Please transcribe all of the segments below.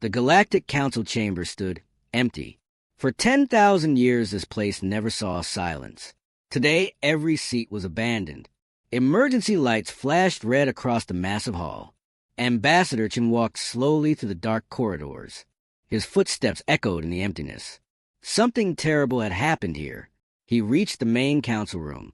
The Galactic Council chamber stood empty. For 10,000 years, this place never saw silence. Today, every seat was abandoned. Emergency lights flashed red across the massive hall. Ambassador Chen walked slowly through the dark corridors. His footsteps echoed in the emptiness. Something terrible had happened here. He reached the main council room.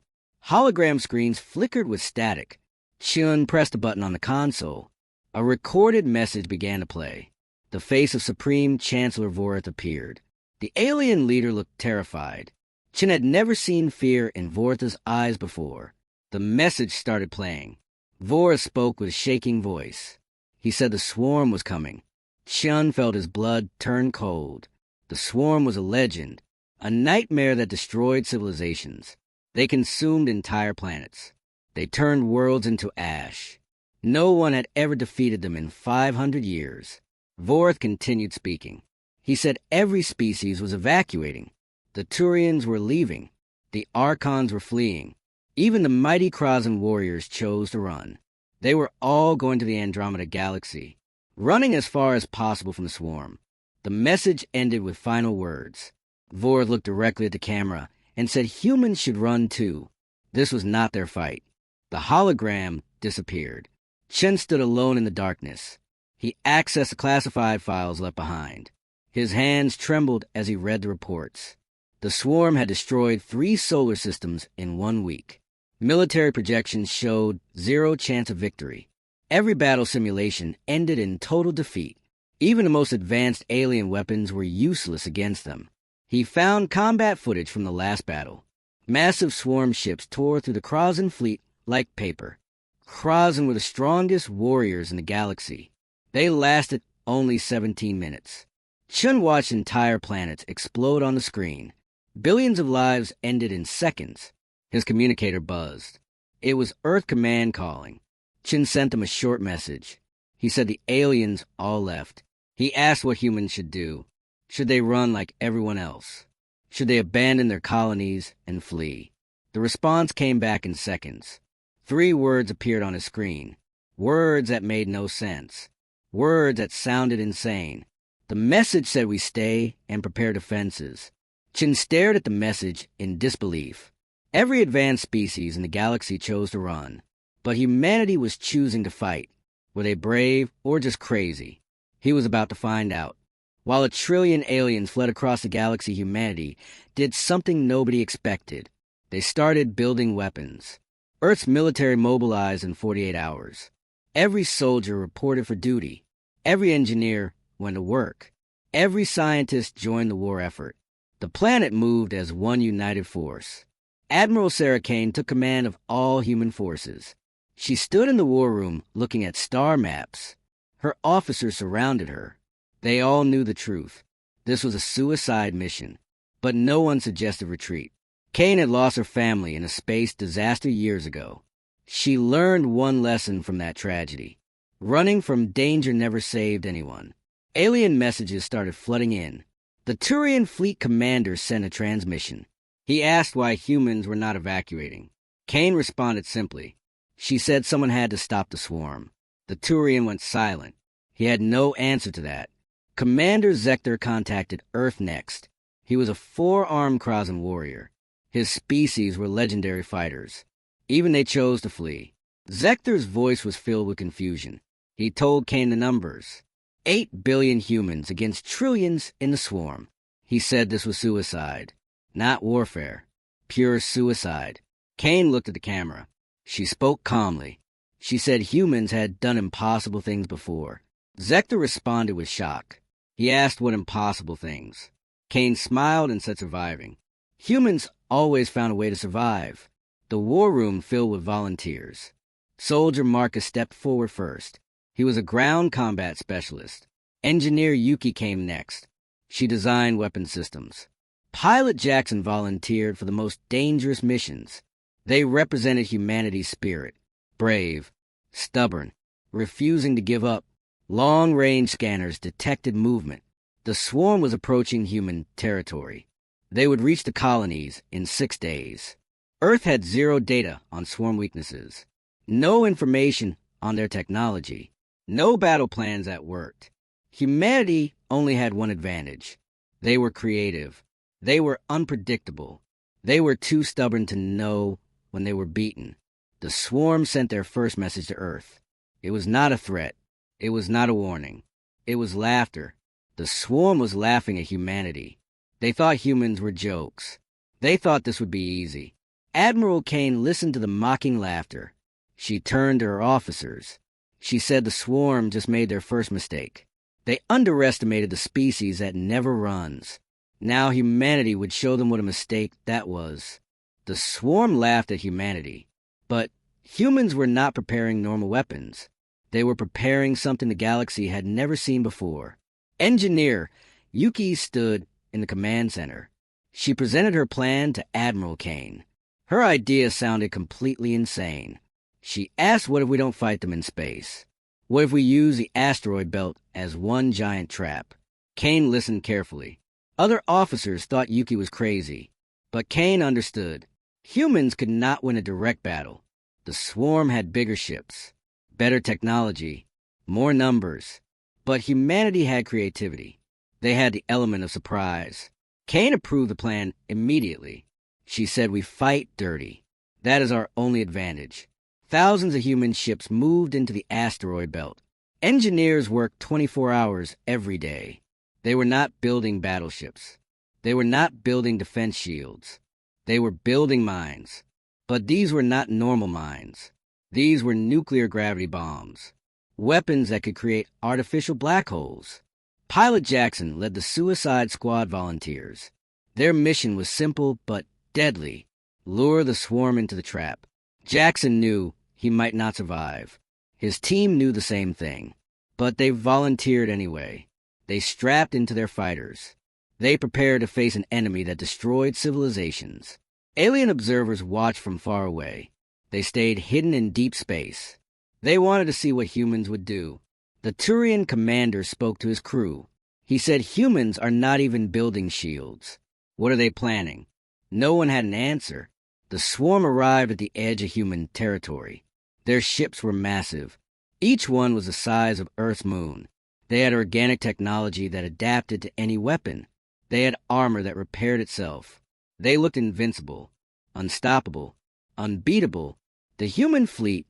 Hologram screens flickered with static. Chen pressed a button on the console. A recorded message began to play. The face of Supreme Chancellor Vorith appeared. The alien leader looked terrified. Chen had never seen fear in Vorith's eyes before. The message started playing. Vorith spoke with a shaking voice. He said the swarm was coming. Chen felt his blood turn cold. The swarm was a legend, a nightmare that destroyed civilizations. They consumed entire planets. They turned worlds into ash. No one had ever defeated them in 500 years. Vorith continued speaking. He said every species was evacuating. The Turians were leaving. The Archons were fleeing. Even the mighty Krasan warriors chose to run. They were all going to the Andromeda Galaxy, running as far as possible from the swarm. The message ended with final words. Vorith looked directly at the camera and said humans should run too. This was not their fight. The hologram disappeared. Chen stood alone in the darkness. He accessed the classified files left behind. His hands trembled as he read the reports. The swarm had destroyed 3 solar systems in 1 week. Military projections showed 0 chance of victory. Every battle simulation ended in total defeat. Even the most advanced alien weapons were useless against them. He found combat footage from the last battle. Massive swarm ships tore through the Krasan fleet like paper. Krasan were the strongest warriors in the galaxy. They lasted only 17 minutes. Chen watched entire planets explode on the screen. Billions of lives ended in seconds. His communicator buzzed. It was Earth Command calling. Chen sent them a short message. He said the aliens all left. He asked what humans should do. Should they run like everyone else? Should they abandon their colonies and flee? The response came back in seconds. 3 words appeared on his screen. Words that made no sense. Words that sounded insane. The message said we stay and prepare defenses. Chen stared at the message in disbelief. Every advanced species in the galaxy chose to run, but humanity was choosing to fight. Were they brave or just crazy? He was about to find out. While 1 trillion aliens fled across the galaxy, humanity did something nobody expected. They started building weapons. Earth's military mobilized in 48 hours. Every soldier reported for duty. Every engineer went to work. Every scientist joined the war effort. The planet moved as one united force. Admiral Sarah Kane took command of all human forces. She stood in the war room looking at star maps. Her officers surrounded her. They all knew the truth. This was a suicide mission, but no one suggested retreat. Kane had lost her family in a space disaster years ago. She learned one lesson from that tragedy. Running from danger never saved anyone. Alien messages started flooding in. The Turian fleet commander sent a transmission. He asked why humans were not evacuating. Kane responded simply. She said someone had to stop the swarm. The Turian went silent. He had no answer to that. Commander Zector contacted Earth next. He was a 4-armed Krasan warrior. His species were legendary fighters. Even they chose to flee. Zector's voice was filled with confusion. He told Kane the numbers. 8 billion humans against trillions in the swarm. He said this was suicide. Not warfare. Pure suicide. Kane looked at the camera. She spoke calmly. She said humans had done impossible things before. Zector responded with shock. He asked what impossible things. Kane smiled and said surviving. Humans always found a way to survive. The war room filled with volunteers. Soldier Marcus stepped forward first. He was a ground combat specialist. Engineer Yuki came next. She designed weapon systems. Pilot Jackson volunteered for the most dangerous missions. They represented humanity's spirit. Brave, stubborn, refusing to give up. Long-range scanners detected movement. The swarm was approaching human territory. They would reach the colonies in 6 days. Earth had 0 data on swarm weaknesses. No information on their technology. No battle plans that worked. Humanity only had one advantage. They were creative. They were unpredictable. They were too stubborn to know when they were beaten. The swarm sent their first message to Earth. It was not a threat. It was not a warning. It was laughter. The swarm was laughing at humanity. They thought humans were jokes. They thought this would be easy. Admiral Kane listened to the mocking laughter. She turned to her officers. She said the swarm just made their first mistake. They underestimated the species that never runs. Now humanity would show them what a mistake that was. The swarm laughed at humanity. But humans were not preparing normal weapons. They were preparing something the galaxy had never seen before. Engineer Yuki stood in the command center. She presented her plan to Admiral Kane. Her idea sounded completely insane. She asked, what if we don't fight them in space? What if we use the asteroid belt as one giant trap? Kane listened carefully. Other officers thought Yuki was crazy, but Kane understood. Humans could not win a direct battle. The swarm had bigger ships, better technology, more numbers. But humanity had creativity. They had the element of surprise. Kane approved the plan immediately. She said, we fight dirty. That is our only advantage. Thousands of human ships moved into the asteroid belt. Engineers worked 24 hours every day. They were not building battleships. They were not building defense shields. They were building mines. But these were not normal mines. These were nuclear gravity bombs. Weapons that could create artificial black holes. Pilot Jackson led the Suicide Squad volunteers. Their mission was simple but deadly. Lure the swarm into the trap. Jackson knew he might not survive. His team knew the same thing. But they volunteered anyway. They strapped into their fighters. They prepared to face an enemy that destroyed civilizations. Alien observers watched from far away. They stayed hidden in deep space. They wanted to see what humans would do. The Turian commander spoke to his crew. He said humans are not even building shields. What are they planning? No one had an answer. The swarm arrived at the edge of human territory. Their ships were massive. Each one was the size of Earth's moon. They had organic technology that adapted to any weapon. They had armor that repaired itself. They looked invincible, unstoppable, unbeatable. The human fleet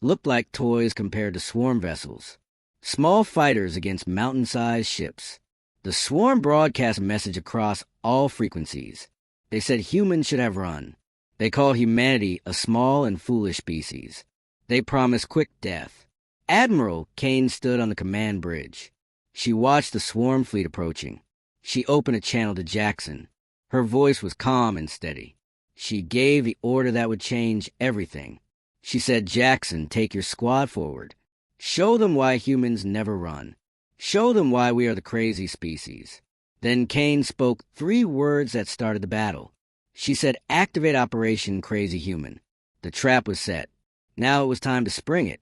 looked like toys compared to swarm vessels. Small fighters against mountain-sized ships. The swarm broadcast a message across all frequencies. They said humans should have run. They called humanity a small and foolish species. They promised quick death. Admiral Kane stood on the command bridge. She watched the swarm fleet approaching. She opened a channel to Jackson. Her voice was calm and steady. She gave the order that would change everything. She said, Jackson, take your squad forward. Show them why humans never run. Show them why we are the crazy species. Then Kane spoke 3 words that started the battle. She said, activate Operation Crazy Human. The trap was set. Now it was time to spring it.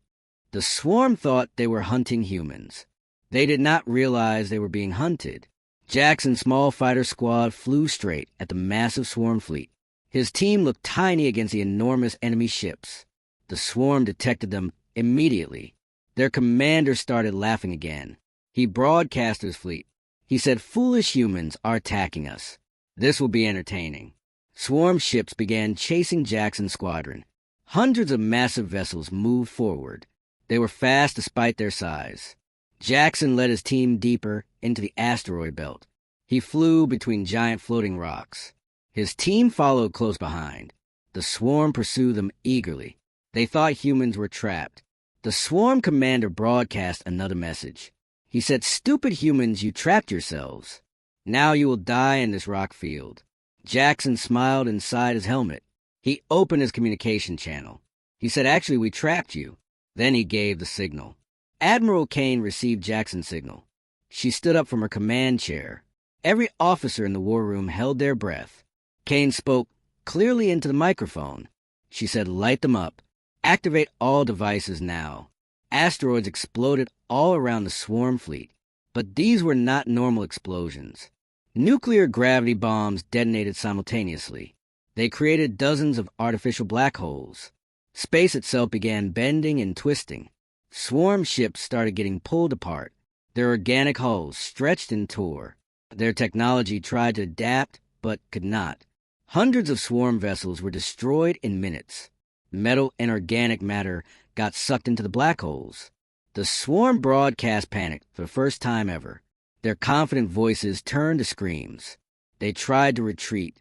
The swarm thought they were hunting humans. They did not realize they were being hunted. Jackson's small fighter squad flew straight at the massive swarm fleet. His team looked tiny against the enormous enemy ships. The swarm detected them immediately. Their commander started laughing again. He broadcast his fleet. He said, foolish humans are attacking us. This will be entertaining. Swarm ships began chasing Jackson's squadron. Hundreds of massive vessels moved forward. They were fast despite their size. Jackson led his team deeper into the asteroid belt. He flew between giant floating rocks. His team followed close behind. The swarm pursued them eagerly. They thought humans were trapped. The swarm commander broadcast another message. He said, stupid humans, you trapped yourselves. Now you will die in this rock field. Jackson smiled inside his helmet. He opened his communication channel. He said, actually, we trapped you. Then he gave the signal. Admiral Kane received Jackson's signal. She stood up from her command chair. Every officer in the war room held their breath. Kane spoke clearly into the microphone. She said, light them up. Activate all devices now. Asteroids exploded all around the swarm fleet. But these were not normal explosions. Nuclear gravity bombs detonated simultaneously. They created dozens of artificial black holes. Space itself began bending and twisting. Swarm ships started getting pulled apart. Their organic hulls stretched and tore. Their technology tried to adapt, but could not. Hundreds of swarm vessels were destroyed in minutes. Metal and organic matter got sucked into the black holes. The swarm broadcast panicked for the first time ever. Their confident voices turned to screams. They tried to retreat,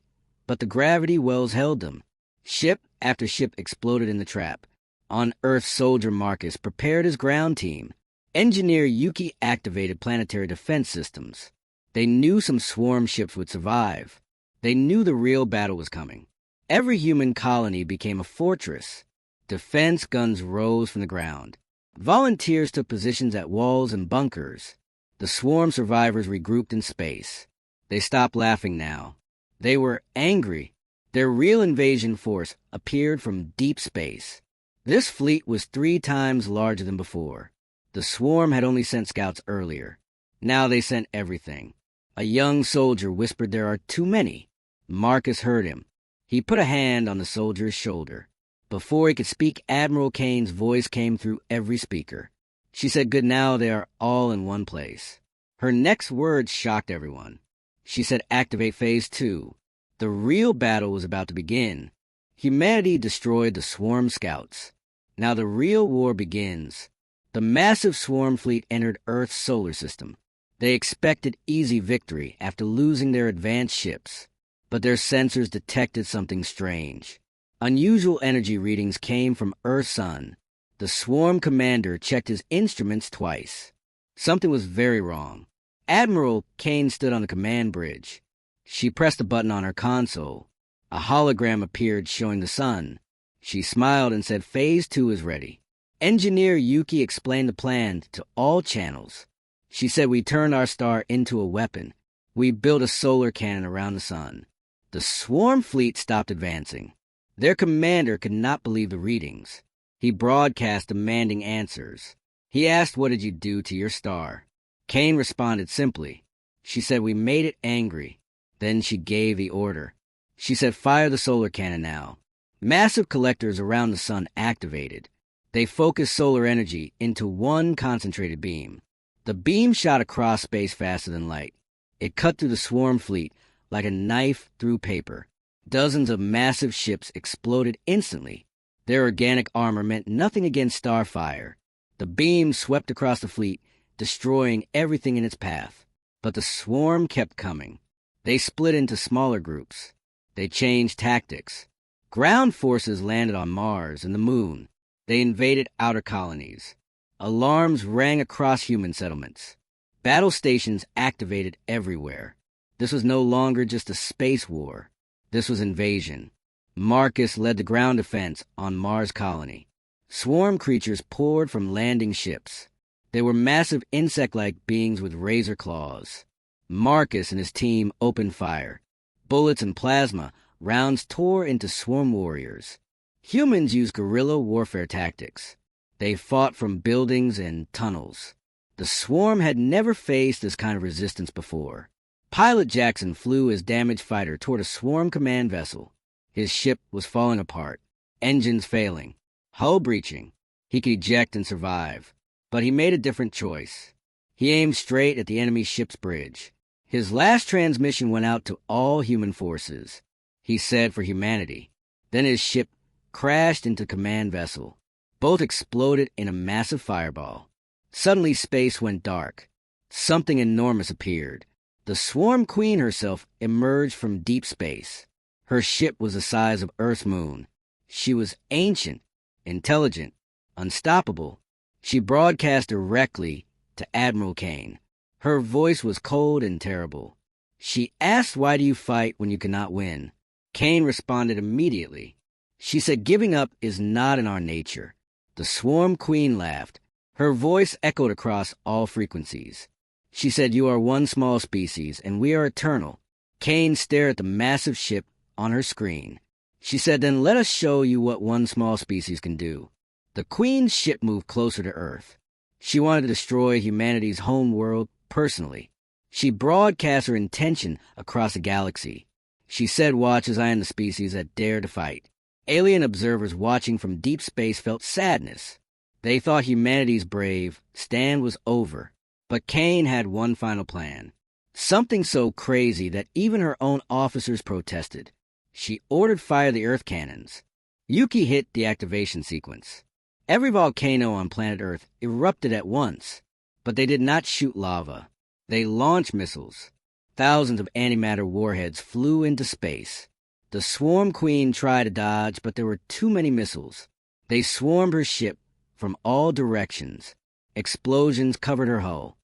but the gravity wells held them. Ship after ship exploded in the trap. On Earth, soldier Marcus prepared his ground team. Engineer Yuki activated planetary defense systems. They knew some swarm ships would survive. They knew the real battle was coming. Every human colony became a fortress. Defense guns rose from the ground. Volunteers took positions at walls and bunkers. The swarm survivors regrouped in space. They stopped laughing now. They were angry. Their real invasion force appeared from deep space. This fleet was 3 times larger than before. The swarm had only sent scouts earlier. Now they sent everything. A young soldier whispered there are too many. Marcus heard him. He put a hand on the soldier's shoulder. Before he could speak, Admiral Kane's voice came through every speaker. She said, "Good, now they are all in one place." Her next words shocked everyone. She said, "Activate Phase 2. The real battle was about to begin. Humanity destroyed the swarm scouts. Now the real war begins." The massive swarm fleet entered Earth's solar system. They expected easy victory after losing their advanced ships. But their sensors detected something strange. Unusual energy readings came from Earth's sun. The swarm commander checked his instruments twice. Something was very wrong. Admiral Kane stood on the command bridge. She pressed a button on her console. A hologram appeared showing the sun. She smiled and said, "Phase 2 is ready." Engineer Yuki explained the plan to all channels. She said, "We turned our star into a weapon. We built a solar cannon around the sun." The swarm fleet stopped advancing. Their commander could not believe the readings. He broadcast demanding answers. He asked, "What did you do to your star?" Kane responded simply. She said, "We made it angry." Then she gave the order. She said, "Fire the solar cannon now." Massive collectors around the sun activated. They focused solar energy into one concentrated beam. The beam shot across space faster than light. It cut through the swarm fleet like a knife through paper. Dozens of massive ships exploded instantly. Their organic armor meant nothing against starfire. The beam swept across the fleet, destroying everything in its path. But the swarm kept coming. They split into smaller groups. They changed tactics. Ground forces landed on Mars and the Moon. They invaded outer colonies. Alarms rang across human settlements. Battle stations activated everywhere. This was no longer just a space war. This was invasion. Marcus led the ground defense on Mars colony. Swarm creatures poured from landing ships. They were massive insect-like beings with razor claws. Marcus and his team opened fire. Bullets and plasma rounds tore into swarm warriors. Humans used guerrilla warfare tactics. They fought from buildings and tunnels. The swarm had never faced this kind of resistance before. Pilot Jackson flew his damaged fighter toward a swarm command vessel. His ship was falling apart, engines failing, hull breaching. He could eject and survive, but he made a different choice. He aimed straight at the enemy ship's bridge. His last transmission went out to all human forces. He said, "For humanity." Then his ship crashed into command vessel. Both exploded in a massive fireball. Suddenly space went dark. Something enormous appeared. The Swarm Queen herself emerged from deep space. Her ship was the size of Earth's moon. She was ancient, intelligent, unstoppable. She broadcast directly to Admiral Kane. Her voice was cold and terrible. She asked, "Why do you fight when you cannot win?" Kane responded immediately. She said, "Giving up is not in our nature." The Swarm Queen laughed. Her voice echoed across all frequencies. She said, "You are one small species, and we are eternal." Kane stared at the massive ship on her screen. She said, "Then let us show you what one small species can do." The Queen's ship moved closer to Earth. She wanted to destroy humanity's home world personally. She broadcast her intention across the galaxy. She said, "Watch as I am the species that dare to fight." Alien observers watching from deep space felt sadness. They thought humanity's brave stand was over. But Kane had one final plan. Something so crazy that even her own officers protested. She ordered fire the Earth cannons. Yuki hit the activation sequence. Every volcano on planet Earth erupted at once, but they did not shoot lava. They launched missiles. Thousands of antimatter warheads flew into space. The Swarm Queen tried to dodge, but there were too many missiles. They swarmed her ship from all directions. Explosions covered her hull.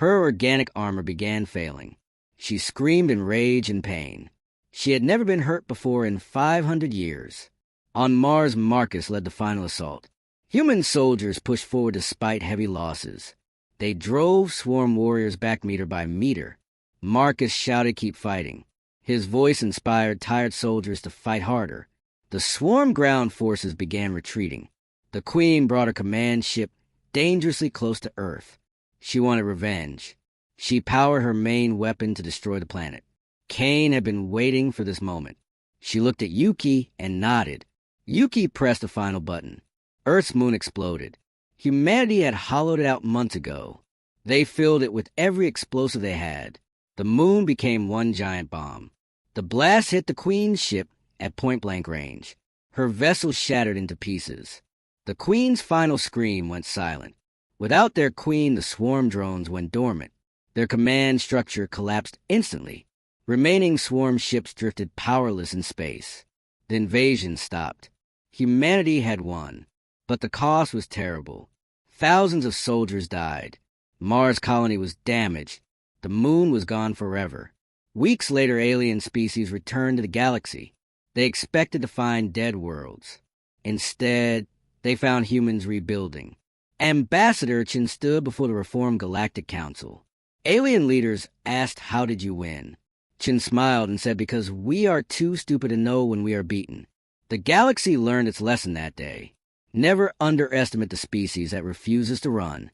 Her organic armor began failing. She screamed in rage and pain. She had never been hurt before in 500 years. On Mars, Marcus led the final assault. Human soldiers pushed forward despite heavy losses. They drove swarm warriors back meter by meter. Marcus shouted, "Keep fighting." His voice inspired tired soldiers to fight harder. The swarm ground forces began retreating. The Queen brought her command ship dangerously close to Earth. She wanted revenge. She powered her main weapon to destroy the planet. Kane had been waiting for this moment. She looked at Yuki and nodded. Yuki pressed the final button. Earth's moon exploded. Humanity had hollowed it out months ago. They filled it with every explosive they had. The moon became one giant bomb. The blast hit the Queen's ship at point-blank range. Her vessel shattered into pieces. The Queen's final scream went silent. Without their Queen, the swarm drones went dormant. Their command structure collapsed instantly. Remaining swarm ships drifted powerless in space. The invasion stopped. Humanity had won, but the cost was terrible. Thousands of soldiers died. Mars' colony was damaged. The moon was gone forever. Weeks later, alien species returned to the galaxy. They expected to find dead worlds. Instead, they found humans rebuilding. Ambassador Chen stood before the Reformed Galactic Council. Alien leaders asked, "How did you win?" Chen smiled and said, "Because we are too stupid to know when we are beaten." The galaxy learned its lesson that day. Never underestimate the species that refuses to run.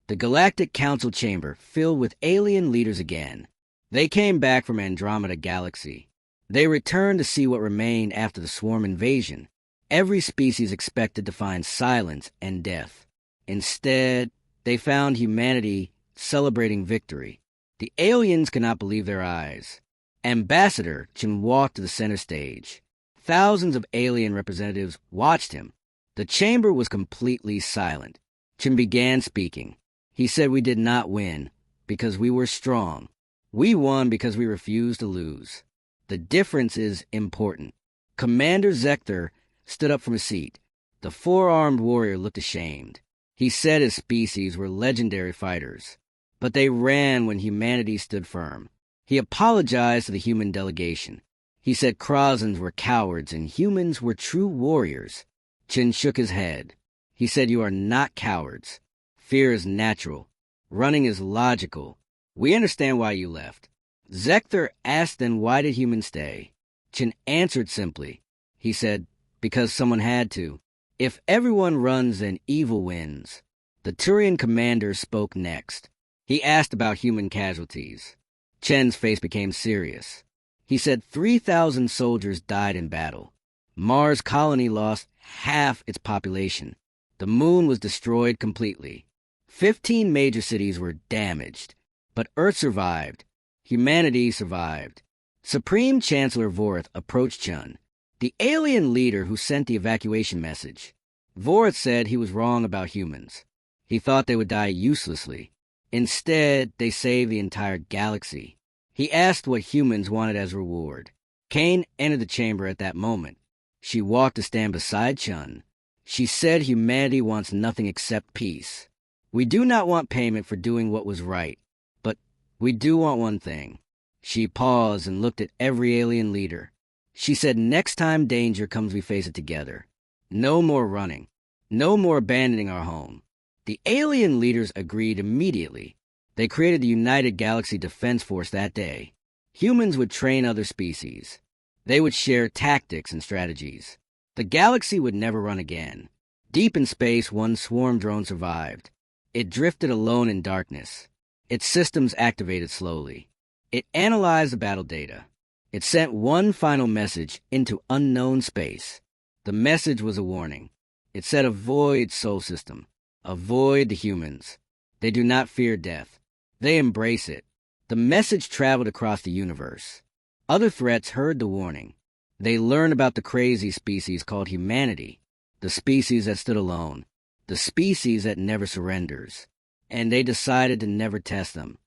The Galactic Council chamber filled with alien leaders again. They came back from Andromeda Galaxy. They returned to see what remained after the swarm invasion. Every species expected to find silence and death. Instead, they found humanity celebrating victory. The aliens could not believe their eyes. Ambassador Chen walked to the center stage. Thousands of alien representatives watched him. The chamber was completely silent. Chen began speaking. He said, "We did not win because we were strong. We won because we refused to lose. The difference is important." Commander Zector stood up from his seat. The four-armed warrior looked ashamed. He said his species were legendary fighters, but they ran when humanity stood firm. He apologized to the human delegation. He said Krozans were cowards and humans were true warriors. Chen shook his head. He said, "You are not cowards. Fear is natural. Running is logical. We understand why you left." Zector asked then, "Why did humans stay?" Chen answered simply. He said, "Because someone had to. If everyone runs, then evil wins." The Turian commander spoke next. He asked about human casualties. Chen's face became serious. He said 3,000 soldiers died in battle. Mars' colony lost half its population. The moon was destroyed completely. 15 major cities were damaged. But Earth survived. Humanity survived. Supreme Chancellor Vorath approached Chun, the alien leader who sent the evacuation message. Vorath said he was wrong about humans. He thought they would die uselessly. Instead, they saved the entire galaxy. He asked what humans wanted as reward. Kane entered the chamber at that moment. She walked to stand beside Chun. She said humanity wants nothing except peace. "We do not want payment for doing what was right, but we do want one thing." She paused and looked at every alien leader. She said, "Next time danger comes, we face it together. No more running. No more abandoning our home." The alien leaders agreed immediately. They created the United Galaxy Defense Force that day. Humans would train other species. They would share tactics and strategies. The galaxy would never run again. Deep in space, one swarm drone survived. It drifted alone in darkness. Its systems activated slowly. It analyzed the battle data. It sent one final message into unknown space. The message was a warning. It said, "Avoid Sol System. Avoid the humans. They do not fear death. They embrace it. The message traveled across the universe. Other threats heard the warning. They learn about the crazy species called humanity, the species that stood alone, the species that never surrenders. And they decided to never test them.